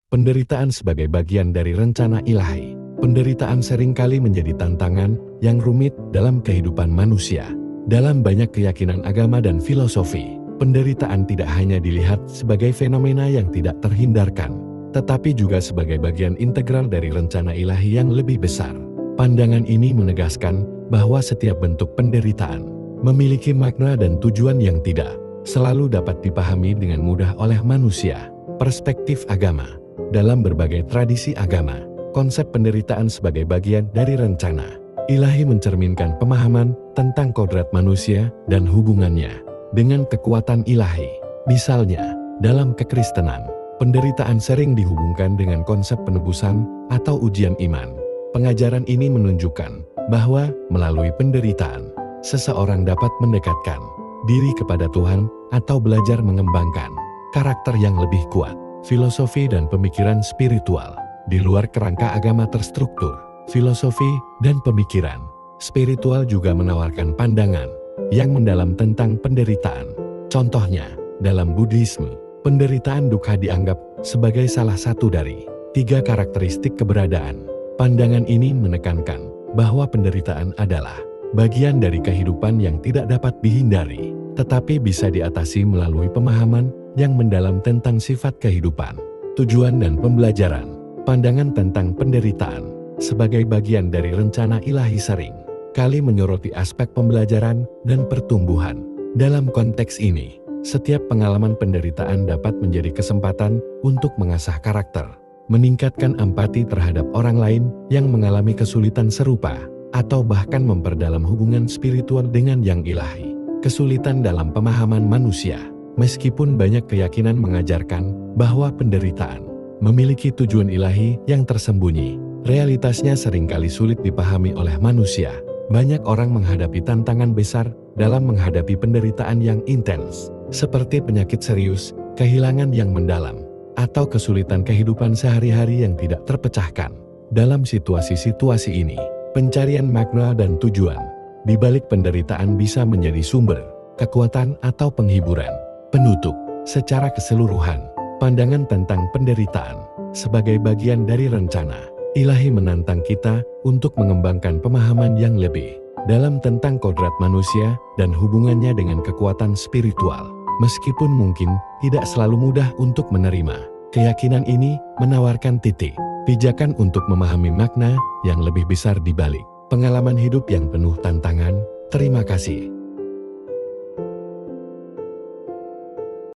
Penderitaan sebagai bagian dari rencana ilahi. Penderitaan seringkali menjadi tantangan yang rumit dalam kehidupan manusia. Dalam banyak keyakinan agama dan filosofi, penderitaan tidak hanya dilihat sebagai fenomena yang tidak terhindarkan, tetapi juga sebagai bagian integral dari rencana ilahi yang lebih besar. Pandangan ini menegaskan bahwa setiap bentuk penderitaan memiliki makna dan tujuan yang tidak selalu dapat dipahami dengan mudah oleh manusia. Perspektif agama. Dalam berbagai tradisi agama, konsep penderitaan sebagai bagian dari rencana ilahi mencerminkan pemahaman tentang kodrat manusia dan hubungannya dengan kekuatan ilahi. Misalnya, dalam kekristenan, penderitaan sering dihubungkan dengan konsep penebusan atau ujian iman. Pengajaran ini menunjukkan bahwa melalui penderitaan, seseorang dapat mendekatkan diri kepada Tuhan atau belajar mengembangkan karakter yang lebih kuat. Filosofi dan pemikiran spiritual. Di luar kerangka agama terstruktur, filosofi dan pemikiran spiritual juga menawarkan pandangan yang mendalam tentang penderitaan. Contohnya, dalam Buddhisme, penderitaan dukkha dianggap sebagai salah satu dari 3 karakteristik keberadaan. Pandangan ini menekankan bahwa penderitaan adalah bagian dari kehidupan yang tidak dapat dihindari, tetapi bisa diatasi melalui pemahaman yang mendalam tentang sifat kehidupan, tujuan dan pembelajaran. Pandangan tentang penderitaan sebagai bagian dari rencana ilahi sering kali menyoroti aspek pembelajaran dan pertumbuhan. Dalam konteks ini, setiap pengalaman penderitaan dapat menjadi kesempatan untuk mengasah karakter, meningkatkan empati terhadap orang lain yang mengalami kesulitan serupa, atau bahkan memperdalam hubungan spiritual dengan yang ilahi. Kesulitan dalam pemahaman manusia. Meskipun banyak keyakinan mengajarkan bahwa penderitaan memiliki tujuan ilahi yang tersembunyi, realitasnya seringkali sulit dipahami oleh manusia. Banyak orang menghadapi tantangan besar dalam menghadapi penderitaan yang intens, seperti penyakit serius, kehilangan yang mendalam, atau kesulitan kehidupan sehari-hari yang tidak terpecahkan. Dalam situasi-situasi ini, pencarian makna dan tujuan di balik penderitaan bisa menjadi sumber kekuatan atau penghiburan. Penutup. Secara keseluruhan, pandangan tentang penderitaan sebagai bagian dari rencana ilahi menantang kita untuk mengembangkan pemahaman yang lebih dalam tentang kodrat manusia dan hubungannya dengan kekuatan spiritual. Meskipun mungkin tidak selalu mudah untuk menerima, keyakinan ini menawarkan titik pijakan untuk memahami makna yang lebih besar di balik pengalaman hidup yang penuh tantangan. Terima kasih.